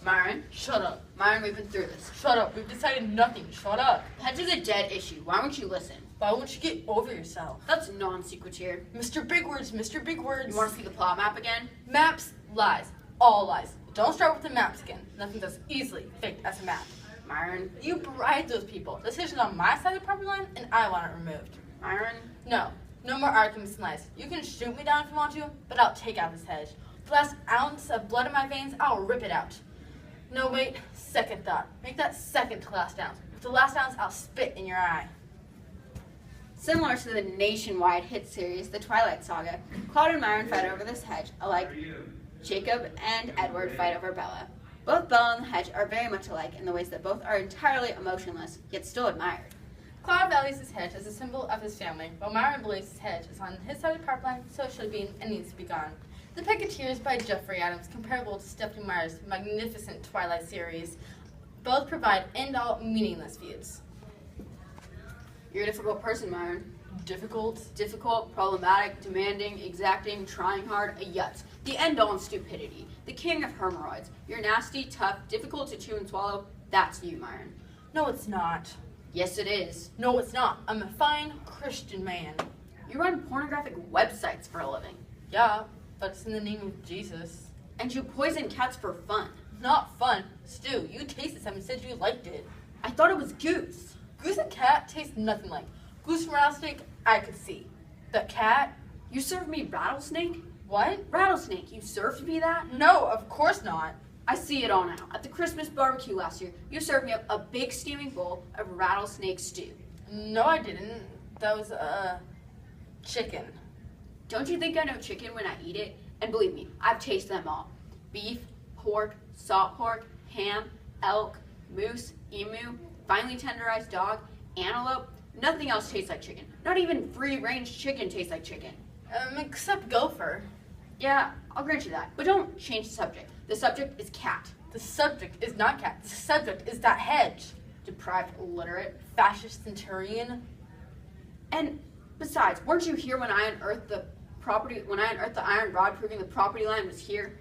Myron, Shut up. Myron, we've been through this. Shut up. We've decided nothing. Shut up. Hedge is a dead issue. Why won't you listen? Why won't you get over yourself? That's non-sequitur. Mr. Big Words, Mr. Big Words. You want to see the plot map again? Maps, lies. All lies. Don't start with the maps again. Nothing that's easily faked as a map. Myron, You bribed those people. The decision's on my side of the property line, and I want it removed. Myron, No. No more arguments and lies. You can shoot me down if you want to, but I'll take out this hedge. The last ounce of blood in my veins, I'll rip it out. No, wait. Second thought. Make that second to last ounce. With the last ounce, I'll spit in your eye. similar to the nationwide hit series, The Twilight Saga, Claude and Myron fight over this hedge, alike Jacob and Edward fight over Bella. Both Bella and the hedge are very much alike in the ways that both are entirely emotionless, yet still admired. Claude values his hedge as a symbol of his family, while Myron believes his hedge is on his side of the property line, so it should be and needs to be gone. The Picketeers by Jeffrey Adams, comparable to Stephanie Meyer's magnificent Twilight series, both provide end-all meaningless views. You're a difficult person, Myron. Difficult. Difficult, problematic, demanding, exacting, trying hard, a yutz. The end-all in stupidity. The king of hemorrhoids. You're nasty, tough, difficult to chew and swallow. That's you, Myron. No, it's not. Yes, it is. No, it's not. I'm a fine Christian man. You run pornographic websites for a living. Yeah, but it's in the name of Jesus. And you poison cats for fun. Not fun. Stu, you tasted some and said you liked it. I thought it was goose. Goose and cat taste nothing like. Goose and rattlesnake, I could see. The cat? You served me rattlesnake? What? Rattlesnake, you served me that? No, of course not. I see it all now. At the Christmas barbecue last year, you served me up a big steaming bowl of rattlesnake stew. No, I didn't. That was, chicken. Don't you think I know chicken when I eat it? And believe me, I've tasted them all. Beef, pork, salt pork, ham, elk, moose, emu, finely tenderized dog, antelope. Nothing else tastes like chicken. Not even free-range chicken tastes like chicken. Except gopher. Yeah, I'll grant you that. But don't change the subject. The subject is cat. The subject is not cat. The subject is that hedge. Deprived, illiterate. Fascist centurion. And besides, weren't you here when I unearthed the iron rod proving the property line was here?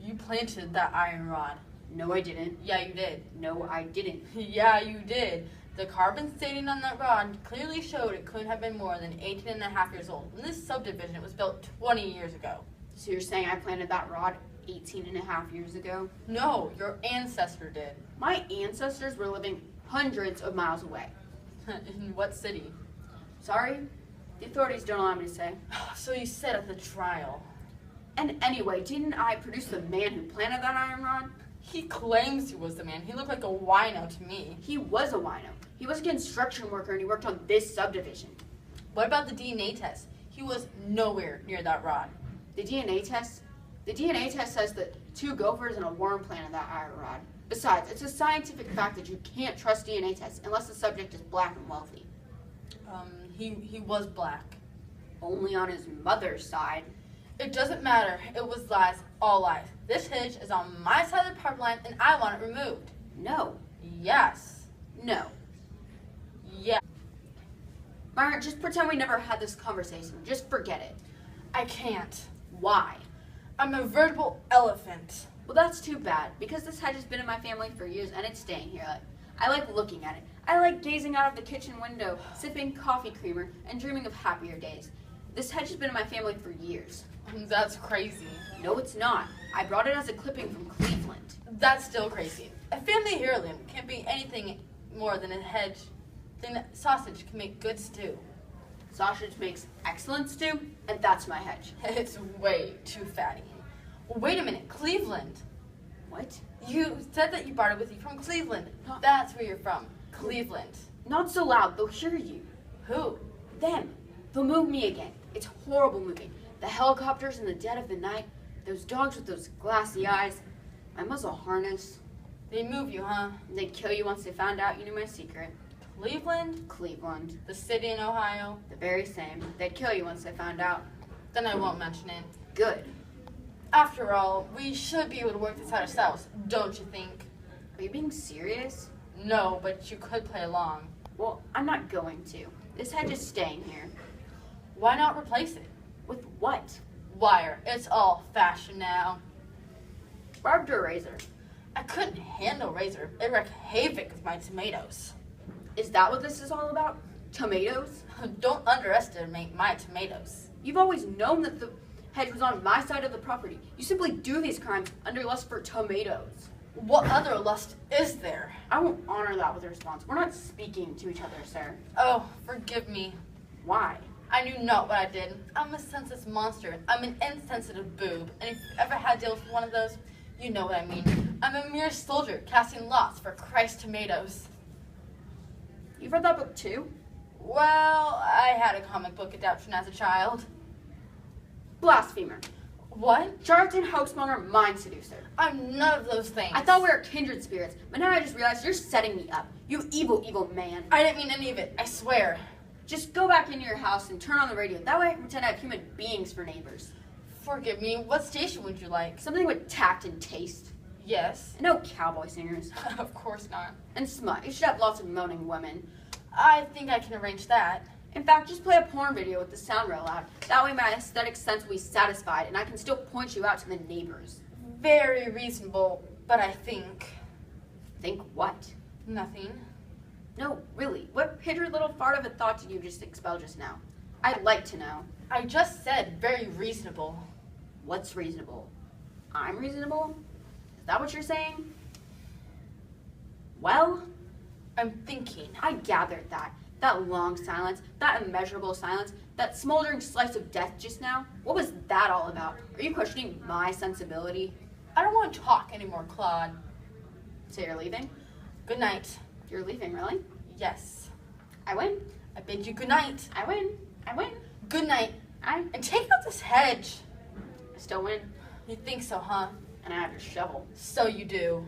You planted that iron rod. No, I didn't. Yeah, you did. No, I didn't. Yeah, you did. The carbon staining on that rod clearly showed it couldn't have been more than 18 and a half years old when this subdivision was built 20 years ago. So you're saying I planted that rod 18 and a half years ago? No, your ancestor did. My ancestors were living hundreds of miles away. In what city? Sorry? The authorities don't allow me to say. So you said at the trial. And anyway, didn't I produce the man who planted that iron rod? He claims he was the man. He looked like a wino to me. He was a wino. He was a construction worker and he worked on this subdivision. What about the DNA test? He was nowhere near that rod. The DNA test? The DNA test says that 2 gophers and a worm planted that iron rod. Besides, it's a scientific fact that you can't trust DNA tests unless the subject is black and wealthy. He was black. Only on his mother's side. It doesn't matter. It was lies. All lies. This hedge is on my side of the property line and I want it removed. No. Yes. No. Yeah. Myron, just pretend we never had this conversation. Just forget it. I can't. Why? I'm a veritable elephant. Well, that's too bad, because this hedge has been in my family for years, and it's staying here. I like looking at it. I like gazing out of the kitchen window, sipping coffee creamer, and dreaming of happier days. This hedge has been in my family for years. That's crazy. No, it's not. I brought it as a clipping from Cleveland. That's still crazy. A family heirloom can't be anything more than a hedge. Then sausage can make good stew. Sausage makes excellent stew, and that's my hedge. It's way too fatty. Wait a minute, Cleveland. What? You said that you brought it with you from Cleveland. Huh? That's where you're from. Cleveland. Not so loud, they'll hear you. Who? Them. They'll move me again. It's horrible moving. The helicopters in the dead of the night, those dogs with those glassy eyes, my muzzle harness. They move you, huh? They'd kill you once they found out you knew my secret. Cleveland? Cleveland. The city in Ohio? The very same. They'd kill you once they found out. Then I won't mention it. Good. After all, we should be able to work this out ourselves, don't you think? Are you being serious? No, but you could play along. Well, I'm not going to. This hedge is staying here. Why not replace it? With what? Wire. It's all fashion now. Barbed or razor? I couldn't handle Razor. It wreaked havoc with my tomatoes. Is that what this is all about? Tomatoes? Don't underestimate my tomatoes. You've always known that the hedge was on my side of the property. You simply do these crimes under lust for tomatoes. What other lust is there? I won't honor that with a response. We're not speaking to each other, sir. Oh, forgive me. Why? I knew not what I did. I'm a senseless monster. I'm an insensitive boob. And if you've ever had to deal with one of those, you know what I mean. I'm a mere soldier casting lots for Christ's tomatoes. You've read that book too? Well, I had a comic book adaptation as a child. Blasphemer. What? Charlatan, hoaxmonger, mind seducer. I'm none of those things. I thought we were kindred spirits, but now I just realized you're setting me up. You evil, evil man. I didn't mean any of it, I swear. Just go back into your house and turn on the radio. That way I can pretend I have human beings for neighbors. Forgive me, what station would you like? Something with tact and taste. Yes. And no cowboy singers. Of course not. And smut. You should have lots of moaning women. I think I can arrange that. In fact, just play a porn video with the sound real loud. That way my aesthetic sense will be satisfied and I can still point you out to the neighbors. Very reasonable, but I think Think what? nothing. No, really. What pittered little fart of a thought did you just expel just now? I'd like to know. I just said very reasonable. What's reasonable? I'm reasonable? Is that what you're saying? Well, I'm thinking. I gathered that. That long silence, that immeasurable silence, that smoldering slice of death just now. What was that all about? Are you questioning my sensibility? I don't want to talk anymore, Claude. So you're leaving? Good night. You're leaving, really? Yes. I win. I bid you good night. I win. I win. Good night. I And take out this hedge. still win. You think so, huh? And I have your shovel. So you do.